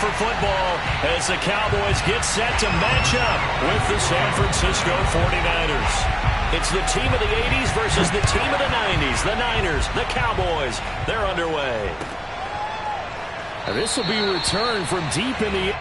for football as the Cowboys get set to match up with the San Francisco 49ers. It's the team of the 80s versus the team of the 90s. The Niners, the Cowboys, they're underway. This will be a return from deep in the...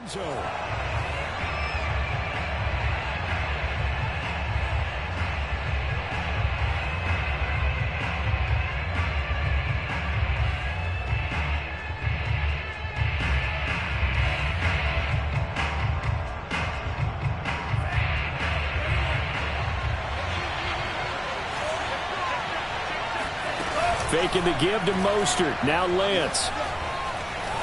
zone. Faking the give to Mostert. Now Lance.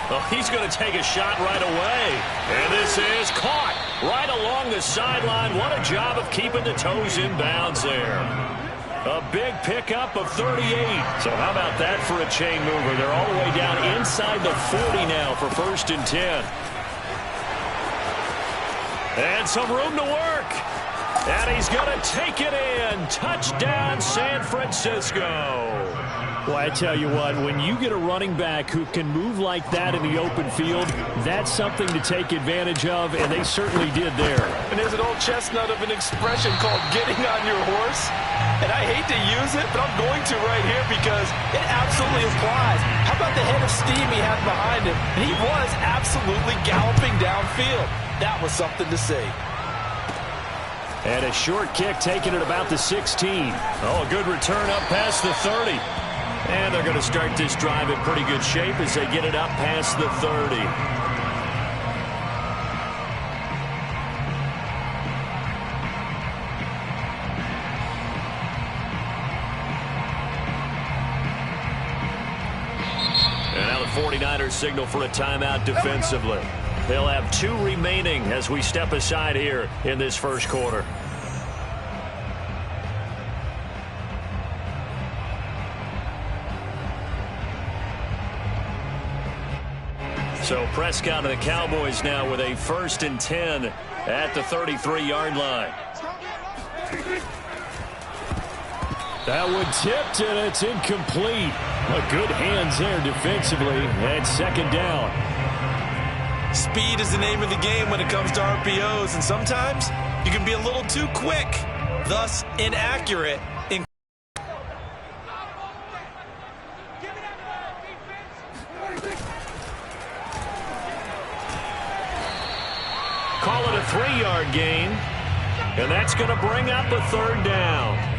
Oh, he's going to take a shot right away. And this is caught right along the sideline. What a job of keeping the toes in bounds there. A big pickup of 38. So how about that for a chain mover? They're all the way down inside the 40 now for 1st and 10. And some room to work. And he's going to take it in. Touchdown, San Francisco. Well, I tell you what, when you get a running back who can move like that in the open field, that's something to take advantage of, and they certainly did there. And there's an old chestnut of an expression called getting on your horse. And I hate to use it, but I'm going to right here because it absolutely applies. How about the head of steam he had behind him? He was absolutely galloping downfield. That was something to see. And a short kick taken at about the 16. Oh, a good return up past the 30. And they're going to start this drive in pretty good shape as they get it up past the 30. And now the 49ers signal for a timeout defensively. They'll have 2 remaining as we step aside here in this first quarter. So Prescott and the Cowboys now with a 1st and 10 at the 33-yard line. That one tipped, and it's incomplete. Good hands there defensively, and 2nd down. Speed is the name of the game when it comes to RPOs, and sometimes you can be a little too quick, thus inaccurate. 3-yard gain, and that's going to bring up a 3rd down.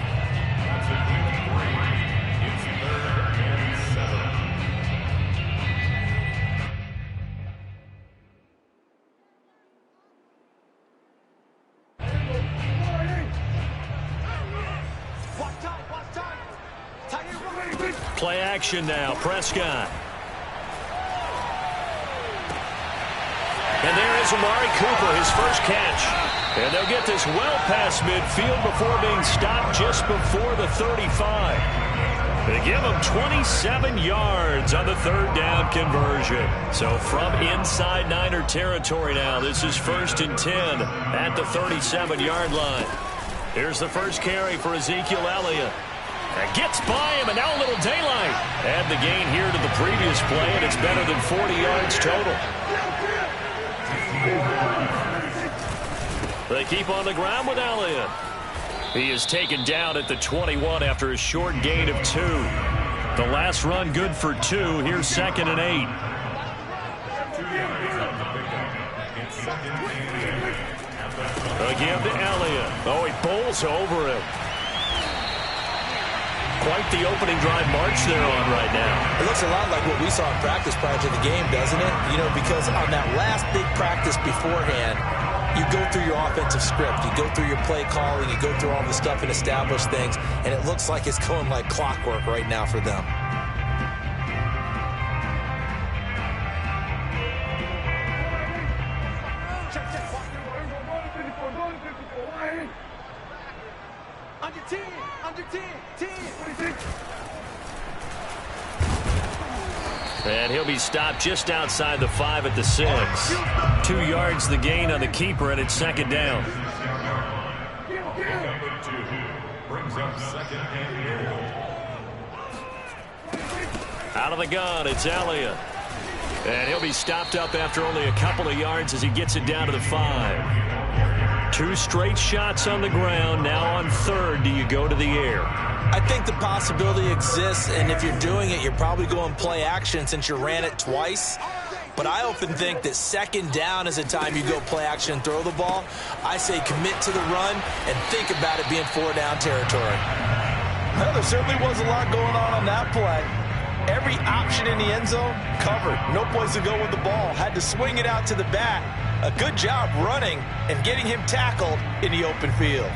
Play action now, Prescott. And there is Amari Cooper, his first catch. And they'll get this well past midfield before being stopped just before the 35. They give him 27 yards on the 3rd down conversion. So from inside Niner territory now, this is 1st and 10 at the 37-yard line. Here's the first carry for Ezekiel Elliott. Gets by him, and now a little daylight. Add the gain here to the previous play, and it's better than 40 yards total. They keep on the ground with Elliott. He is taken down at the 21 after a short gain of 2. The last run good for 2. Here's 2nd and 8. Again to Elliott. Oh, he bowls over him. Quite the opening drive march they're on right now. It looks a lot like what we saw in practice prior to the game, doesn't it? You know, because on that last big practice beforehand, you go through your offensive script. You go through your play calling. You go through all the stuff and establish things. And it looks like it's going like clockwork right now for them. And he'll be stopped just outside the 5 at the 6. 2 yards the gain on the keeper, and it's 2nd down. Out of the gun, it's Elliott. And he'll be stopped up after only a couple of yards as he gets it down to the 5. 2 straight shots on the ground. Now on 3rd, do you go to the air? I think the possibility exists, and if you're doing it, you're probably going play action since you ran it twice. But I often think that 2nd down is a time you go play action and throw the ball. I say commit to the run and think about it being 4-down territory. Well, there certainly was a lot going on that play. Every option in the end zone covered. No place to go with the ball. Had to swing it out to the back. A good job running and getting him tackled in the open field.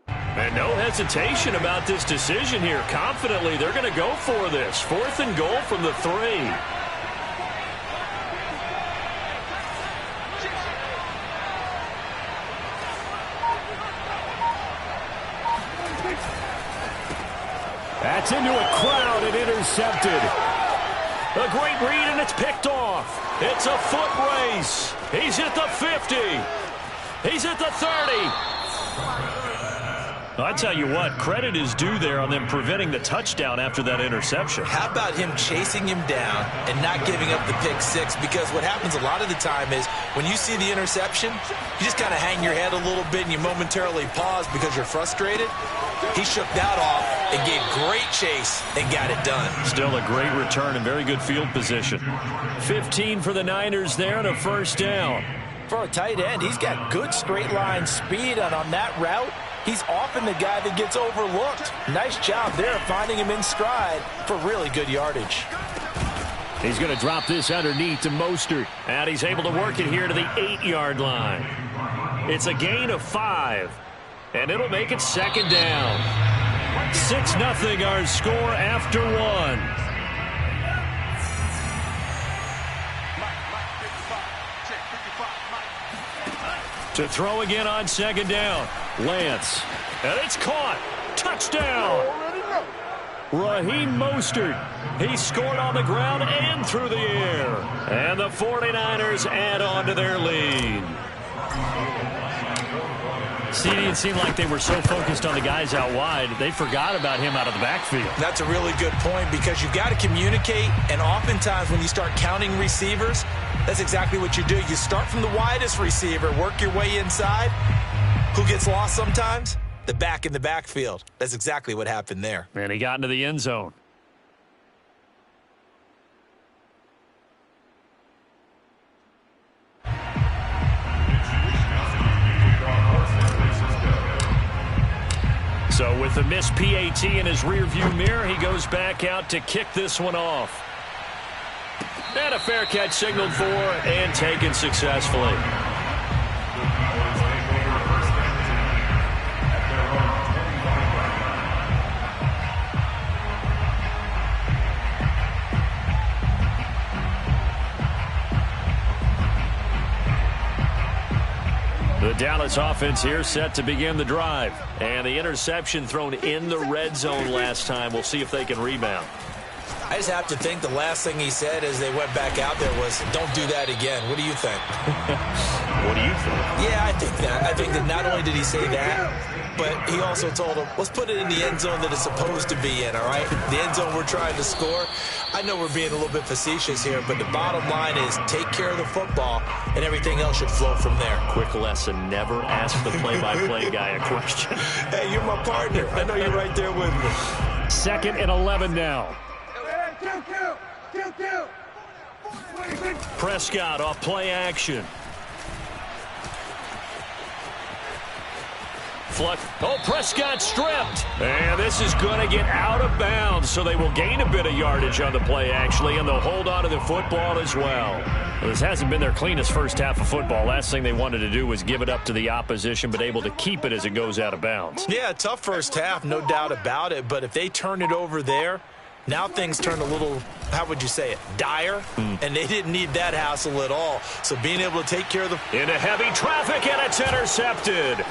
And no hesitation about this decision here. Confidently, they're going to go for this. 4th and goal from the 3. That's into a crowd and intercepted. A great read, and it's picked off. It's a foot race. He's at the 50. He's at the 30. I tell you what, credit is due there on them preventing the touchdown after that interception. How about him chasing him down and not giving up the pick 6? Because what happens a lot of the time is when you see the interception, you just kind of hang your head a little bit and you momentarily pause because you're frustrated. He shook that off and gave great chase and got it done. Still a great return and very good field position. 15 for the Niners there and a 1st down. For a tight end, he's got good straight line speed, and on that route, he's often the guy that gets overlooked. Nice job there finding him in stride for really good yardage. He's going to drop this underneath to Mostert. And he's able to work it here to the 8-yard line. It's a gain of 5. And it'll make it 2nd down. 6-0 our score after 1. To throw again on 2nd down. Lance. And it's caught. Touchdown. Raheem Mostert. He scored on the ground and through the air. And the 49ers add on to their lead. CD, it seemed like they were so focused on the guys out wide, they forgot about him out of the backfield. That's a really good point because you've got to communicate, and oftentimes when you start counting receivers, that's exactly what you do. You start from the widest receiver, work your way inside. Who gets lost sometimes? The back in the backfield. That's exactly what happened there. And he got into the end zone. So with the missed PAT in his rearview mirror, he goes back out to kick this one off. And a fair catch signaled for and taken successfully. The Dallas offense here set to begin the drive. And the interception thrown in the red zone last time. We'll see if they can rebound. I just have to think the last thing he said as they went back out there was, don't do that again. What do you think? What do you think? Yeah, I think that. I think that not only did he say that, but he also told him, let's put it in the end zone that it's supposed to be in, all right? The end zone we're trying to score. I know we're being a little bit facetious here, but the bottom line is take care of the football, and everything else should flow from there. Quick lesson, never ask the play-by-play guy a question. Hey, you're my partner. I know you're right there with me. 2nd and 11 now. Prescott off play action. Prescott stripped. And this is going to get out of bounds, so they will gain a bit of yardage on the play, actually, and they'll hold on to the football as well. This hasn't been their cleanest first half of football. Last thing they wanted to do was give it up to the opposition, but able to keep it as it goes out of bounds. Yeah, tough first half, no doubt about it, but if they turn it over there, now things turn a little, how would you say it, dire, and they didn't need that hassle at all. So being able to take care of the... Into heavy traffic, and it's intercepted.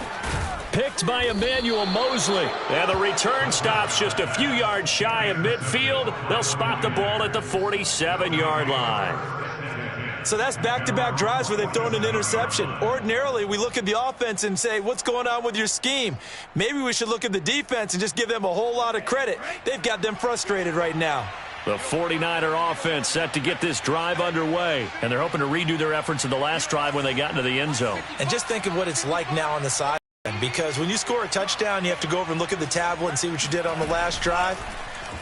Picked by Emmanuel Mosley. And the return stops just a few yards shy of midfield. They'll spot the ball at the 47-yard line. So that's back-to-back drives where they've thrown an interception. Ordinarily, we look at the offense and say, what's going on with your scheme? Maybe we should look at the defense and just give them a whole lot of credit. They've got them frustrated right now. The 49er offense set to get this drive underway, and they're hoping to redo their efforts in the last drive when they got into the end zone. And just think of what it's like now on the side, because when you score a touchdown, you have to go over and look at the tablet and see what you did on the last drive.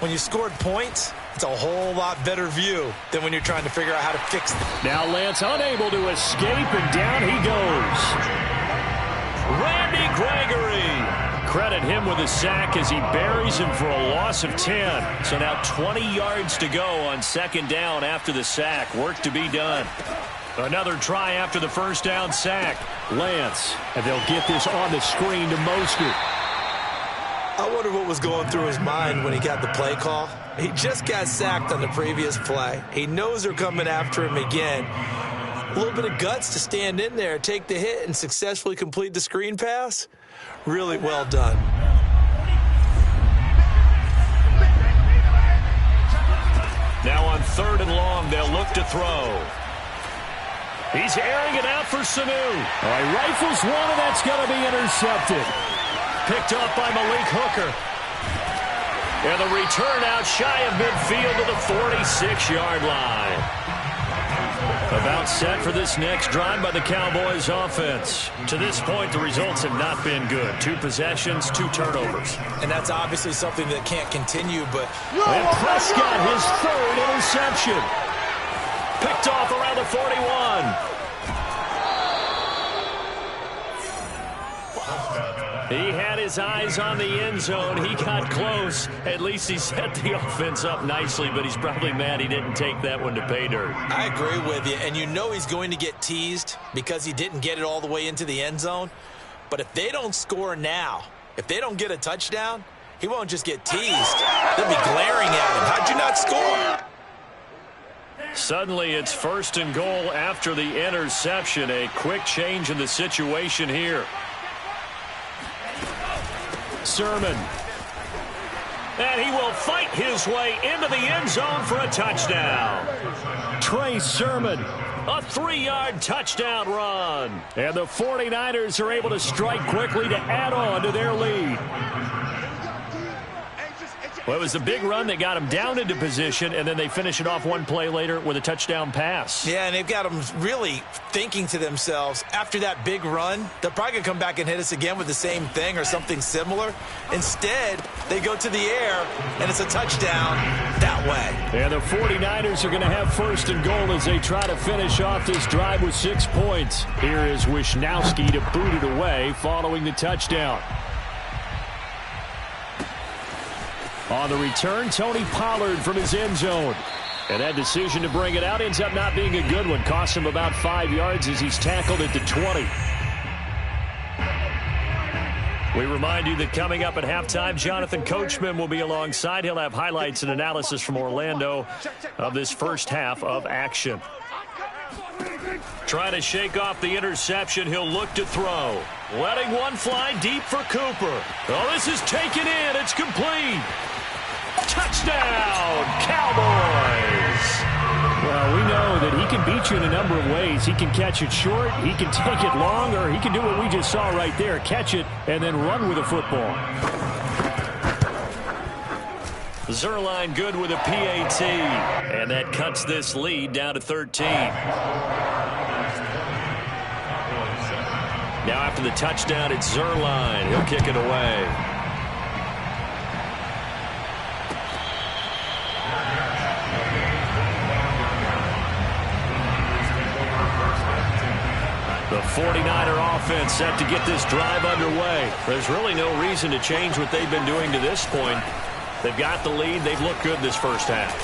When you scored points, it's a whole lot better view than when you're trying to figure out how to fix it. Now Lance unable to escape, and down he goes. Randy Gregory. Credit him with a sack as he buries him for a loss of 10. So now 20 yards to go on 2nd down after the sack. Work to be done. Another try after the first down sack. Lance, and they'll get this on the screen to Mostert. I wonder what was going through his mind when he got the play call. He just got sacked on the previous play. He knows they're coming after him again. A little bit of guts to stand in there, take the hit, and successfully complete the screen pass. Really well done. Now on 3rd and long, they'll look to throw. He's airing it out for Sanu. All right, rifles one, and that's going to be intercepted. Picked up by Malik Hooker. And the return out shy of midfield to the 46-yard line. About set for this next drive by the Cowboys offense. To this point, the results have not been good. 2 possessions, 2 turnovers. And that's obviously something that can't continue, but... And Prescott, his 3rd interception. Picked off around the 41. He had his eyes on the end zone. He got close. At least he set the offense up nicely, but he's probably mad he didn't take that one to pay dirt. I agree with you, and you know he's going to get teased because he didn't get it all the way into the end zone. But if they don't score now, if they don't get a touchdown, he won't just get teased. They'll be glaring at him. How'd you not score? Suddenly it's 1st and goal after the interception. A quick change in the situation here. Sermon. And he will fight his way into the end zone for a touchdown. Trey Sermon. A 3-yard touchdown run. And the 49ers are able to strike quickly to add on to their lead. Well, it was a big run that got them down into position, and then they finish it off one play later with a touchdown pass. Yeah, and they've got them really thinking to themselves, after that big run, they're probably going to come back and hit us again with the same thing or something similar. Instead, they go to the air, and it's a touchdown that way. And the 49ers are going to have 1st and goal as they try to finish off this drive with 6 points. Here is Wisnowski to boot it away following the touchdown. On the return, Tony Pollard from his end zone. And that decision to bring it out ends up not being a good one. Costs him about 5 yards as he's tackled at the 20. We remind you that coming up at halftime, Jonathan Coachman will be alongside. He'll have highlights and analysis from Orlando of this first half of action. Trying to shake off the interception. He'll look to throw. Letting one fly deep for Cooper. Oh, this is taken in. It's complete. Touchdown, Cowboys! Well, we know that he can beat you in a number of ways. He can catch it short, he can take it long, or he can do what we just saw right there, catch it and then run with a football. Zerline good with a PAT, and that cuts this lead down to 13. Now after the touchdown, it's Zerline. He'll kick it away. The 49er offense set to get this drive underway. There's really no reason to change what they've been doing to this point. They've got the lead. They've looked good this first half.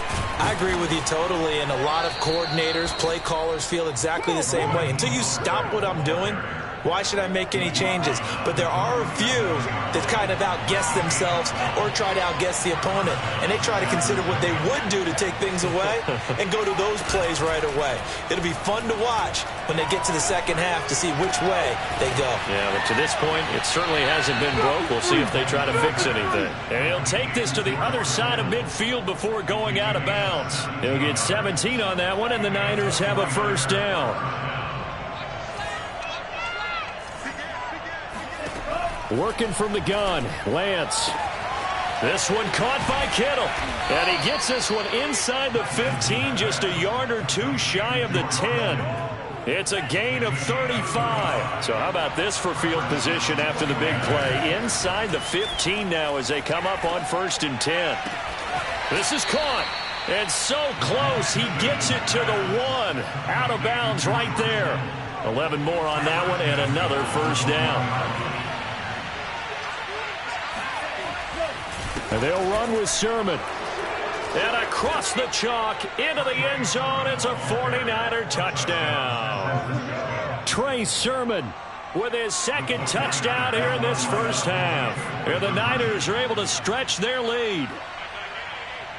I agree with you totally, and a lot of coordinators, play callers feel exactly the same way. Until you stop what I'm doing, why should I make any changes? But there are a few that kind of outguess themselves or try to outguess the opponent, and they try to consider what they would do to take things away and go to those plays right away. It'll be fun to watch when they get to the second half to see which way they go. Yeah, but to this point, it certainly hasn't been broke. We'll see if they try to fix anything. And he'll take this to the other side of midfield before going out of bounds. He'll get 17 on that one, and the Niners have a first down. Working from the gun, Lance. This one caught by Kittle. And he gets this one inside the 15, just a yard or two shy of the 10. It's a gain of 35. So how about this for field position after the big play? Inside the 15 now as they come up on 1st and 10. This is caught. And so close, he gets it to the 1. Out of bounds right there. 11 more on that one and another first down. And they'll run with Sermon. And across the chalk into the end zone. It's a 49er touchdown. Trey Sermon with his second touchdown here in this first half. And the Niners are able to stretch their lead.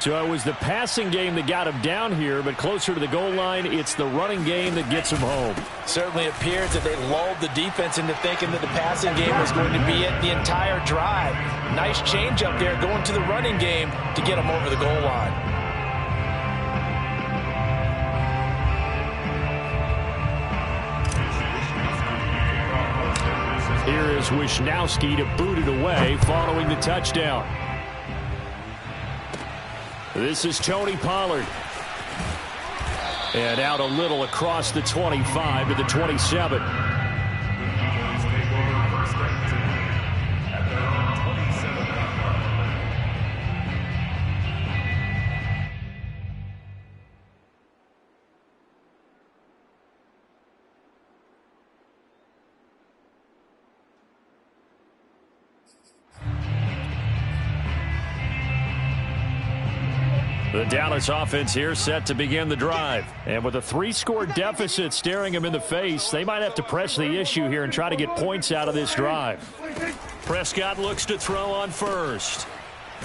So it was the passing game that got him down here, but closer to the goal line, it's the running game that gets him home. Certainly appears that they lulled the defense into thinking that the passing game was going to be it the entire drive. Nice change up there going to the running game to get him over the goal line. Here is Wisnowski to boot it away following the touchdown. This is Tony Pollard. And out a little across the 25 to the 27. The Dallas offense here set to begin the drive. And with a 3-score deficit staring them in the face, they might have to press the issue here and try to get points out of this drive. Prescott looks to throw on first.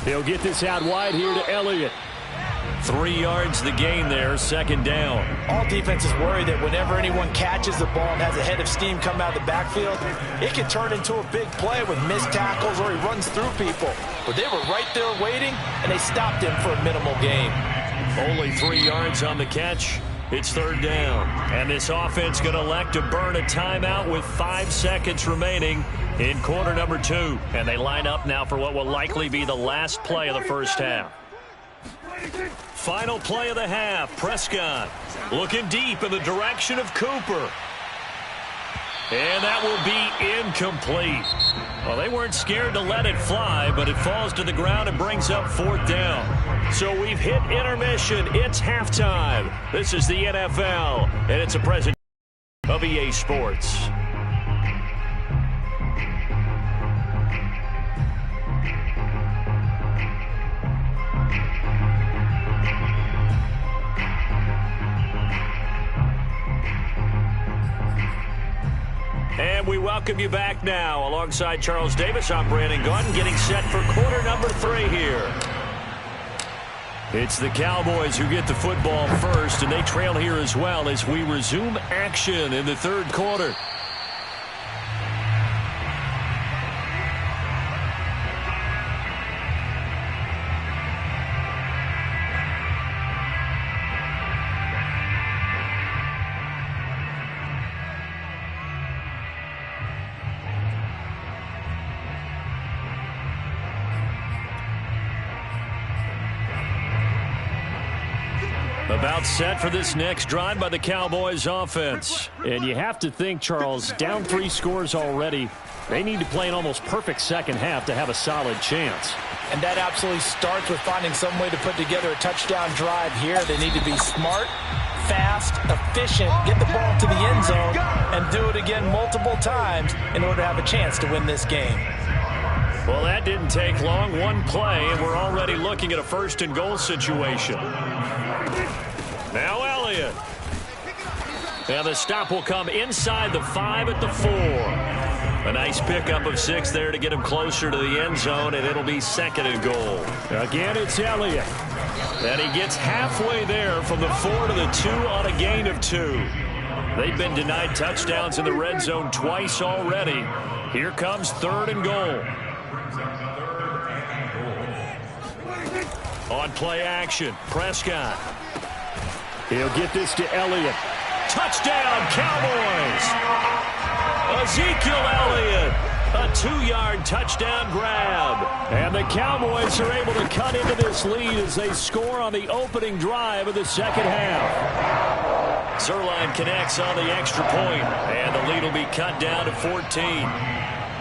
He'll get this out wide here to Elliott. 3 yards the gain there, second down. All defenses worry that whenever anyone catches the ball and has a head of steam come out of the backfield, it can turn into a big play with missed tackles or he runs through people. But they were right there waiting, and they stopped him for a minimal gain. Only 3 yards on the catch. It's third down. And this offense going to elect to burn a timeout with 5 seconds remaining in quarter number 2. And they line up now for what will likely be the last play of the first half. Final play of the half. Prescott looking deep in the direction of Cooper. And that will be incomplete. Well, they weren't scared to let it fly, but it falls to the ground and brings up fourth down. So we've hit intermission. It's halftime. This is the NFL, and it's a presentation of EA Sports. welcome you back now. Alongside Charles Davis, I'm Brandon Gaudin, getting set for quarter number 3 here. It's the Cowboys who get the football first, and they trail here as well as we resume action in the third quarter. About set for this next drive by the Cowboys offense. And you have to think, Charles, down 3 scores already. They need to play an almost perfect second half to have a solid chance. And that absolutely starts with finding some way to put together a touchdown drive here. They need to be smart, fast, efficient, get the ball to the end zone, and do it again multiple times in order to have a chance to win this game. Well, that didn't take long. One play, and we're already looking at a first and goal situation. Now Elliott. Now the stop will come inside the 5 at the 4. A nice pickup of 6 there to get him closer to the end zone, and it'll be second and goal. Again, it's Elliott. And he gets halfway there from the 4 to the 2 on a gain of 2. They've been denied touchdowns in the red zone twice already. Here comes third and goal. On play action, Prescott. He'll get this to Elliott. Touchdown, Cowboys! Ezekiel Elliott, a 2-yard touchdown grab. And the Cowboys are able to cut into this lead as they score on the opening drive of the second half. Zuerlein connects on the extra point, and the lead will be cut down to 14.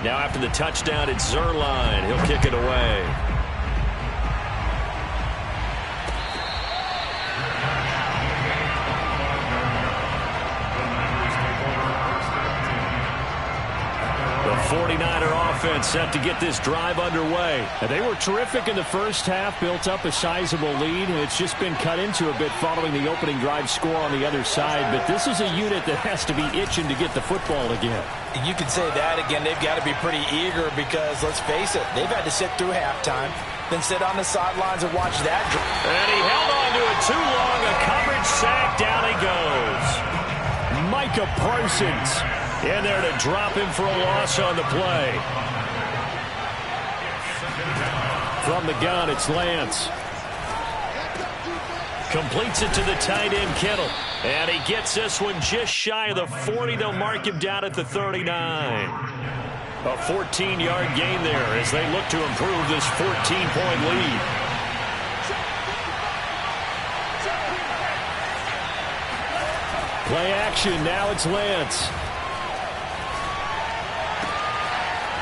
Now after the touchdown, it's Zuerlein. He'll kick it away. The 49er offense set to get this drive underway. And they were terrific in the first half, built up a sizable lead, and it's just been cut into a bit following the opening drive score on the other side. But this is a unit that has to be itching to get the football again. You could say that again. They've got to be pretty eager because, let's face it, they've had to sit through halftime, then sit on the sidelines and watch that. And he held on to it too long. A coverage sack. Down he goes. Micah Parsons in there to drop him for a loss on the play. From the gun, it's Lance. Completes it to the tight end, Kittle. And he gets this one just shy of the 40. They'll mark him down at the 39. A 14-yard gain there as they look to improve this 14-point lead. Play action. Now it's Lance.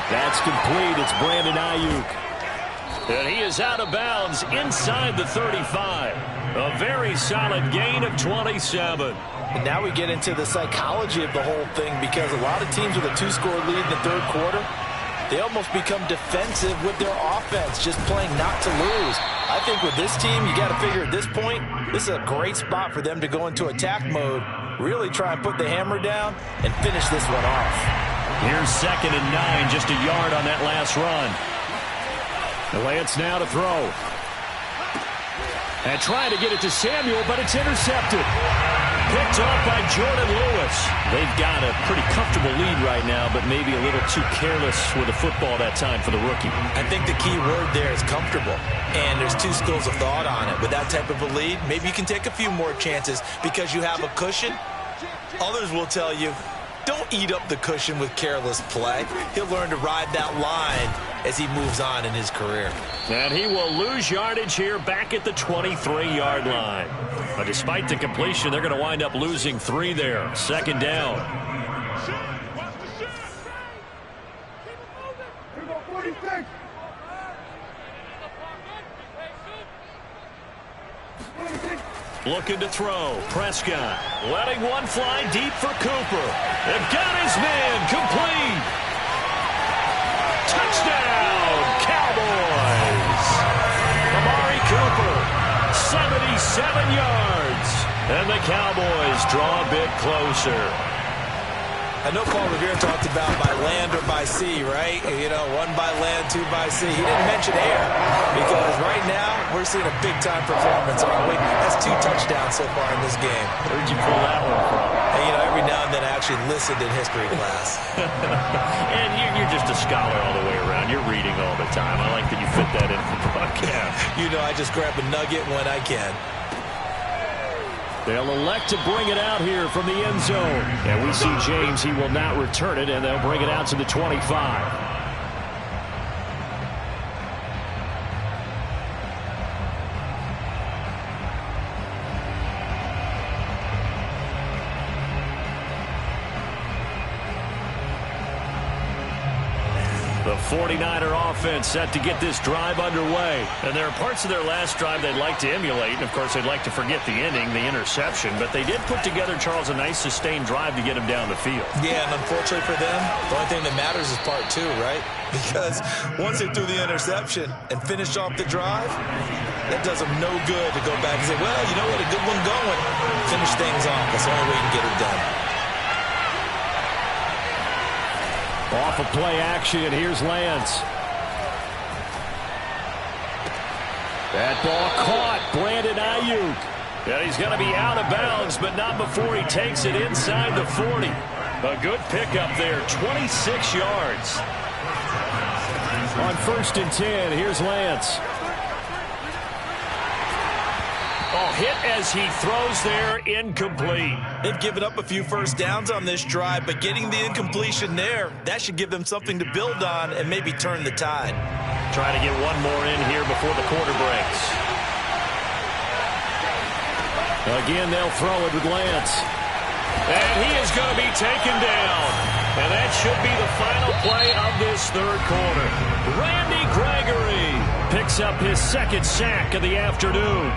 That's complete. It's Brandon Ayuk. And he is out of bounds inside the 35. A very solid gain of 27. And now we get into the psychology of the whole thing, because a lot of teams with a 2-score lead in the third quarter, they almost become defensive with their offense, just playing not to lose. I think with this team, you got to figure at this point, this is a great spot for them to go into attack mode, really try and put the hammer down and finish this one off. Here's second and 9, just a yard on that last run. Lance now to throw. And trying to get it to Samuel, but it's intercepted. Picked off by Jordan Lewis. They've got a pretty comfortable lead right now, but maybe a little too careless with the football that time for the rookie. I think the key word there is comfortable. And there's 2 schools of thought on it. With that type of a lead, maybe you can take a few more chances because you have a cushion. Others will tell you, don't eat up the cushion with careless play. He'll learn to ride that line as he moves on in his career. And he will lose yardage here back at the 23-yard line. But despite the completion, they're going to wind up losing 3 there. Second down. Looking to throw. Prescott letting one fly deep for Cooper. They've got his man complete. Touchdown, Cowboys. Amari Cooper, 77 yards. And the Cowboys draw a bit closer. I know Paul Revere talked about by land or by sea, right? You know, 1 by land, 2 by sea. He didn't mention air because right now we're seeing a big-time performance, aren't we? That's 2 touchdowns so far in this game. Where'd you pull that one from? And, you know, every now and then I actually listened in history class. And you're just a scholar all the way around. You're reading all the time. I like that you fit that in the broadcast. You know, I just grab a nugget when I can. They'll elect to bring it out here from the end zone. And we see James, he will not return it, and they'll bring it out to the 25. The 49er offense set to get this drive underway. And there are parts of their last drive they'd like to emulate. And, of course, they'd like to forget the ending, the interception. But they did put together, Charles, a nice sustained drive to get him down the field. Yeah, and unfortunately for them, the only thing that matters is part 2, right? Because once they threw the interception and finished off the drive, that does them no good to go back and say, well, you know what, a good one going. Finish things off. That's the only way you can get it done. Off of play action, and here's Lance. That ball caught. Brandon Ayuk. And he's going to be out of bounds, but not before he takes it inside the 40. A good pickup there, 26 yards. On 1st and 10, here's Lance. Oh, hit as he throws there, incomplete. They've given up a few first downs on this drive, but getting the incompletion there, that should give them something to build on and maybe turn the tide. Trying to get one more in here before the quarter breaks. Again, they'll throw it with Lance. And he is going to be taken down. And that should be the final play of this 3rd quarter. Randy Gregory picks up his 2nd sack of the afternoon.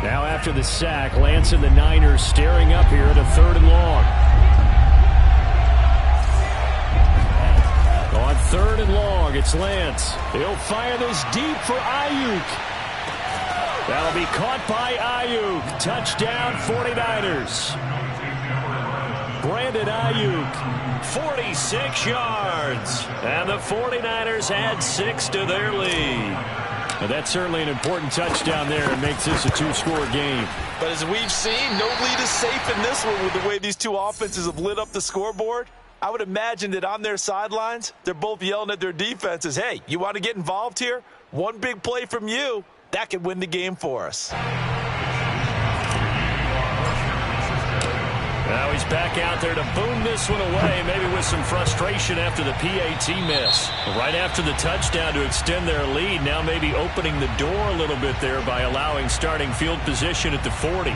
Now after the sack, Lance and the Niners staring up here at a 3rd and long. On 3rd and long, it's Lance. He'll fire this deep for Ayuk. That'll be caught by Ayuk. Touchdown, 49ers. Brandon Ayuk, 46 yards. And the 49ers add 6 to their lead. Now that's certainly an important touchdown there. It makes this a 2-score game. But as we've seen, no lead is safe in this one with the way these 2 offenses have lit up the scoreboard. I would imagine that on their sidelines, they're both yelling at their defenses, hey, you want to get involved here? One big play from you, that could win the game for us. Now he's back out there to boom this one away, maybe with some frustration after the PAT miss. Right after the touchdown to extend their lead, now maybe opening the door a little bit there by allowing starting field position at the 40.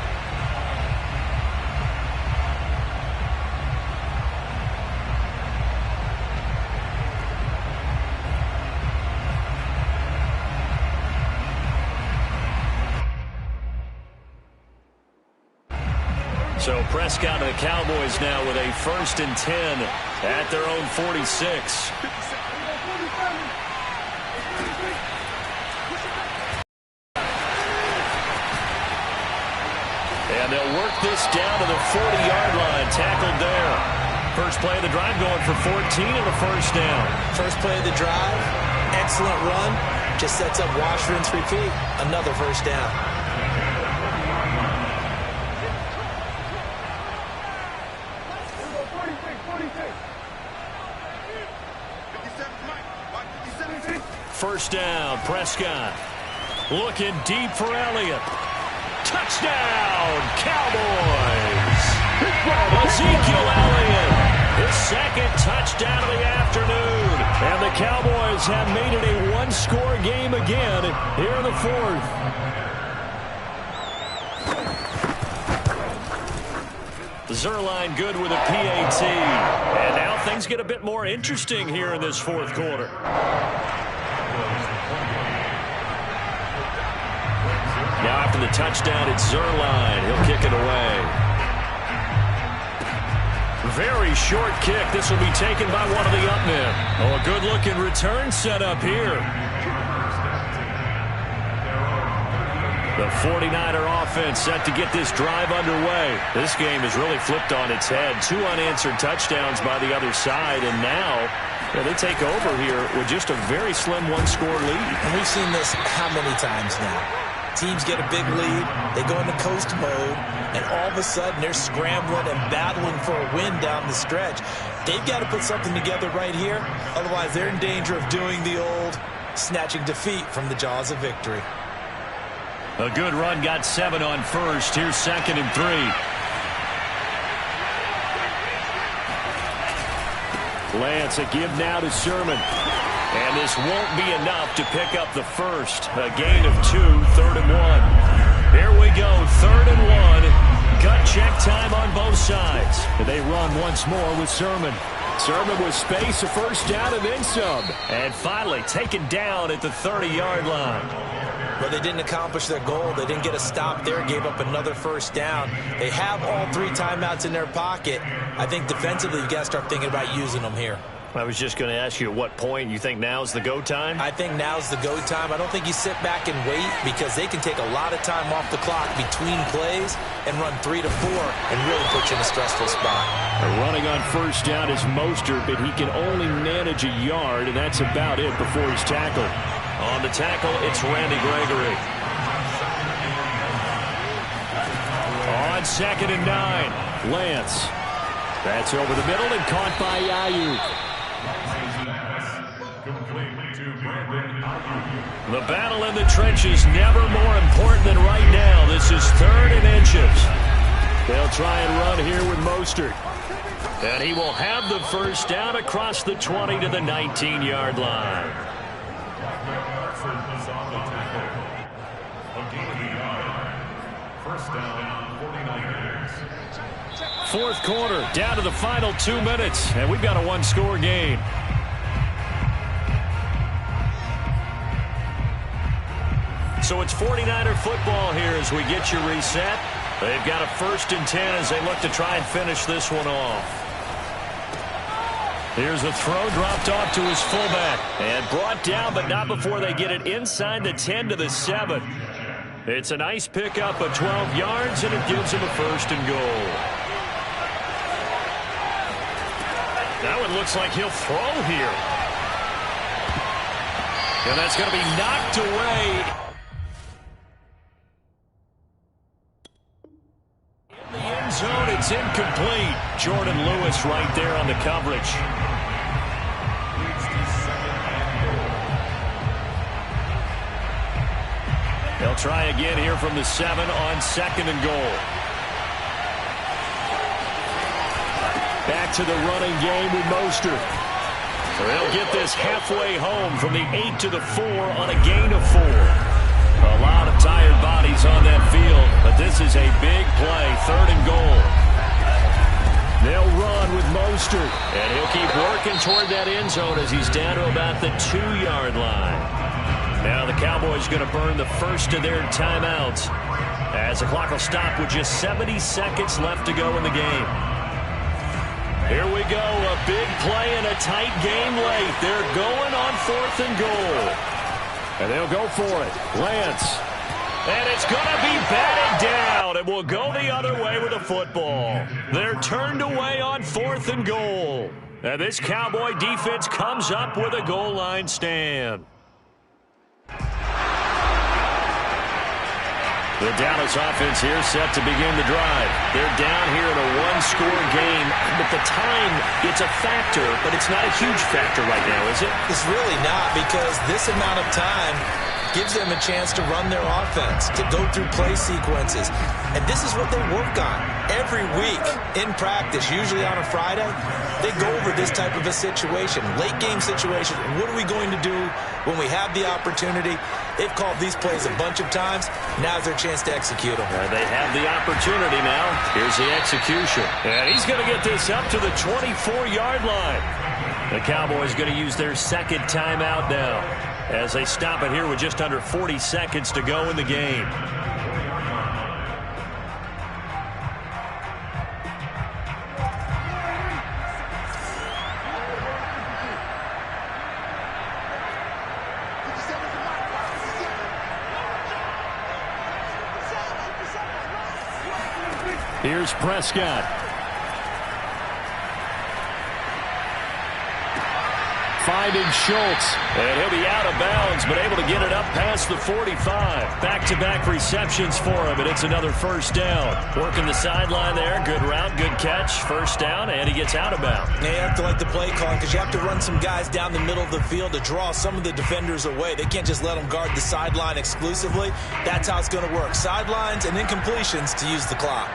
So Prescott and the Cowboys now with a 1st and 10 at their own 46. And they'll work this down to the 40-yard line, tackled there. First play of the drive going for 14 and a 1st down. First play of the drive, excellent run, just sets up wash, rinse, repeat. Another 1st down. First down, Prescott. Looking deep for Elliott. Touchdown, Cowboys! Ezekiel Elliott, his 2nd touchdown of the afternoon. And the Cowboys have made it a 1-score game again here in the 4th. Zerline good with a PAT. And now things get a bit more interesting here in this 4th quarter. Now after the touchdown, it's Zerline. He'll kick it away. Very a short kick. This will be taken by one of the up men. Oh, a good-looking return set up here. The 49er offense set to get this drive underway. This game has really flipped on its head. 2 unanswered touchdowns by the other side, and now they take over here with just a very slim one-score lead. And we've seen this how many times now? Teams get a big lead, they go into coast mode, and all of a sudden they're scrambling and battling for a win down the stretch. They've got to put something together right here, otherwise they're in danger of doing the old snatching defeat from the jaws of victory. A good run, got 7 on first. Here's 2nd and 3. Lance, a give now to Sermon. And this won't be enough to pick up the first. A gain of 2, 3rd and 1. Here we go, 3rd and 1. Gut check time on both sides. They run once more with Sermon. Sermon with space, a first down, and then some. And finally taken down at the 30-yard line. But they didn't accomplish their goal. They didn't get a stop there, gave up another first down. They have all 3 timeouts in their pocket. I think defensively you've got to start thinking about using them here. I was just going to ask you at what point you think now's the go time? I think now's the go time. I don't think you sit back and wait because they can take a lot of time off the clock between plays and run 3 to 4 and really put you in a stressful spot. Running on first down is Mostert, but he can only manage a yard, and that's about it before he's tackled. On the tackle, it's Randy Gregory. On 2nd and 9, Lance. That's over the middle and caught by Ayuk. The battle in the trenches never more important than right now. This is 3rd and inches. They'll try and run here with Mostert. And he will have the first down across the 20 to the 19-yard line. Fourth quarter, down to the final 2 minutes, and we've got a one-score game. So it's 49er football here as we get you reset. They've got a 1st and 10 as they look to try and finish this one off. Here's a throw dropped off to his fullback and brought down, but not before they get it inside the 10 to the 7. It's a nice pickup of 12 yards, and it gives him a 1st and goal. Now it looks like he'll throw here. And that's going to be knocked away. In the end zone, it's incomplete. Jordan Lewis right there on the coverage. They'll try again here from the 7 on 2nd and goal. Back to the running game with Mostert. They'll get this halfway home from the 8 to the 4 on a gain of 4. A lot of tired bodies on that field, but this is a big play, 3rd and goal. They'll run with Mostert, and he'll keep working toward that end zone as he's down to about the 2-yard line. Now the Cowboys going to burn the first of their timeouts as the clock will stop with just 70 seconds left to go in the game. Here we go, a big play and a tight game late. They're going on 4th and goal. And they'll go for it. Lance. And it's going to be batted down. And will go the other way with the football. They're turned away on 4th and goal. And this Cowboy defense comes up with a goal line stand. The Dallas offense here set to begin the drive. They're down here in a one-score game, but the time, it's a factor, but it's not a huge factor right now, is it? It's really not, because this amount of time gives them a chance to run their offense, to go through play sequences. And this is what they work on every week in practice, usually on a Friday. They go over this type of a situation, late game situation. What are we going to do when we have the opportunity? They've called these plays a bunch of times. Now's their chance to execute them. They have the opportunity now. Here's the execution. And he's going to get this up to the 24-yard line. The Cowboys going to use their second timeout now as they stop it here with just under 40 seconds to go in the game. Here's Prescott. Finding Schultz. And he'll be out of bounds, but able to get it up past the 45. Back-to-back receptions for him, and it's another first down. Working the sideline there. Good route, good catch. First down, and he gets out of bounds. Yeah, you have to like the play calling because you have to run some guys down the middle of the field to draw some of the defenders away. They can't just let them guard the sideline exclusively. That's how it's going to work. Sidelines and incompletions to use the clock.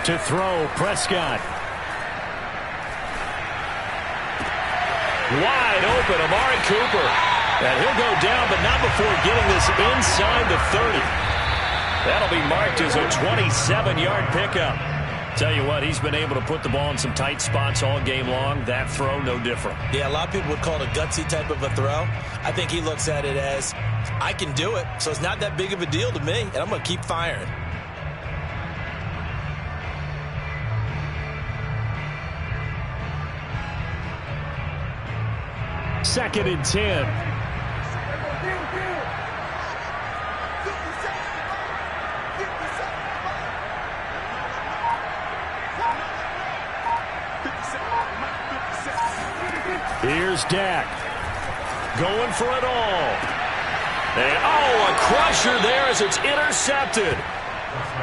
To throw, Prescott. Wide open, Amari Cooper. And he'll go down, but not before getting this inside the 30. That'll be marked as a 27-yard pickup. Tell you what, he's been able to put the ball in some tight spots all game long. That throw, no different. Yeah, a lot of people would call it a gutsy type of a throw. I think he looks at it as, I can do it, so it's not that big of a deal to me, and I'm going to keep firing. Second and 10. Here's Dak. Going for it all. And, a crusher there as it's intercepted.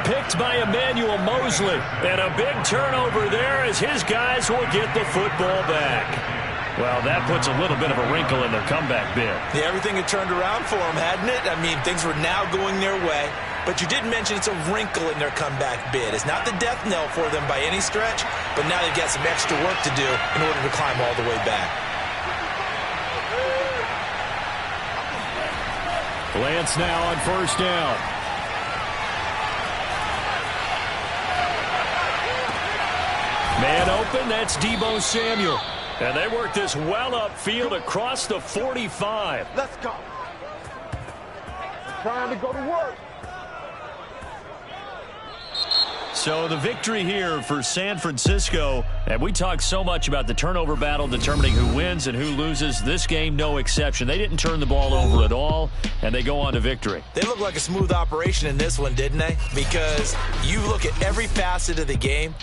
Picked by Emmanuel Mosley. And a big turnover there as his guys will get the football back. Well, that puts a little bit of a wrinkle in their comeback bid. Yeah, everything had turned around for them, hadn't it? I mean, things were now going their way. But you did mention it's a wrinkle in their comeback bid. It's not the death knell for them by any stretch, but now they've got some extra work to do in order to climb all the way back. Lance now on first down. Man open, that's Deebo Samuel. And they work this well upfield across the 45. Let's go. Trying to go to work. So the victory here for San Francisco. And we talk so much about the turnover battle determining who wins and who loses. This game, no exception. They didn't turn the ball over at all, and they go on to victory. They look like a smooth operation in this one, didn't they? Because you look at every facet of the game,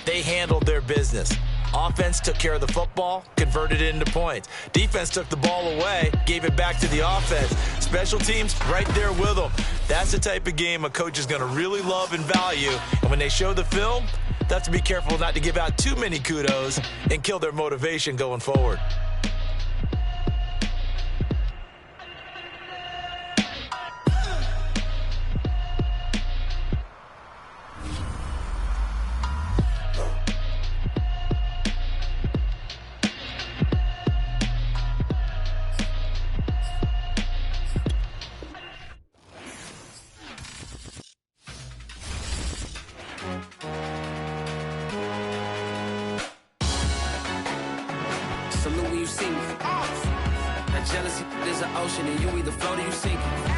they handled their business. Offense took care of the football, converted it into points. Defense took the ball away, gave it back to the offense. Special teams, right there with them. That's the type of game a coach is going to really love and value. And when they show the film, they have to be careful not to give out too many kudos and kill their motivation going forward. Salute when you see me. That jealousy is an ocean, and you either float or you sink.